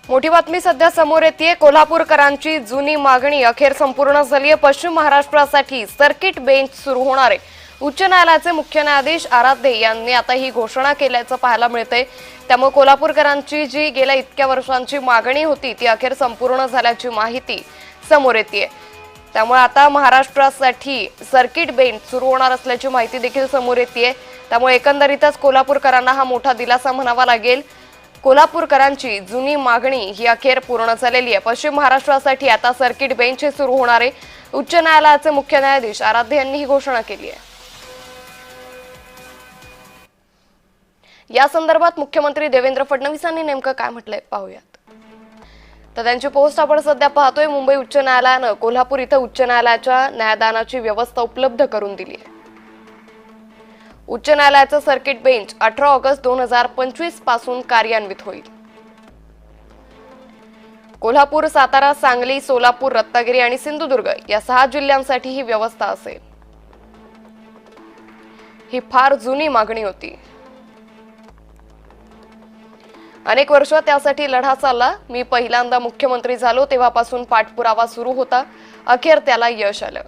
मोठी बातमी सध्या समोर येते। कोल्हापूरकरांची जुनी मागणी अखेर संपूर्ण झाली आहे। पश्चिम महाराष्ट्रासाठी सर्किट बेंच सुरू होणार आहे। उच्च न्यायालयाचे मुख्य न्यायाधीश आराध्य यांनी आता ही घोषणा केल्याचं पाहायला मिळतंय। त्यामुळे कोल्हापूरकरांची जी गेल्या इतक्या वर्षांची मागणी होती ती अखेर संपूर्ण झाल्याची माहिती समोर येते। त्यामुळे आता महाराष्ट्रासाठी सर्किट बेंच सुरू होणार असल्याची माहिती देखील समोर येते। त्यामुळे एकंदरीतच कोल्हापूरकरांना हा मोठा दिलासा म्हणावा लागेल। कोल्हापूरकरांची जुनी मागणी ही अखेर पूर्ण झालेली आहे। पश्चिम महाराष्ट्रासाठी आता सर्किट बेंच सुरू होणार आहे। उच्च न्यायालयाचे मुख्य न्यायाधीश आराध्य यांनी ही घोषणा केली आहे। या संदर्भात मुख्यमंत्री देवेंद्र फडणवीस यांनी नेमकं काय म्हटलंय पाहूयात। तर त्यांची पोस्ट आपण सध्या पाहतोय। मुंबई उच्च न्यायालयानं कोल्हापूर इथं उच्च न्यायालयाच्या न्यायदानाची व्यवस्था उपलब्ध करून दिली आहे। उच्च न्यायालयाचं सर्किट बेंच 18 ऑगस्ट 2025 पासून कार्यान्वित होईल। कोल्हापूर, सातारा, सांगली, सोलापूर, रत्नागिरी आणि सिंधुदुर्ग या 6 जिल्ह्यांसाठी ही व्यवस्था असेल। ही फार जुनी मागणी होती। अनेक वर्ष त्यासाठी लढा चालला। मी पहिल्यांदा मुख्यमंत्री झालो तेव्हापासून पाठपुरावा सुरू होता। अखेर त्याला यश आलं।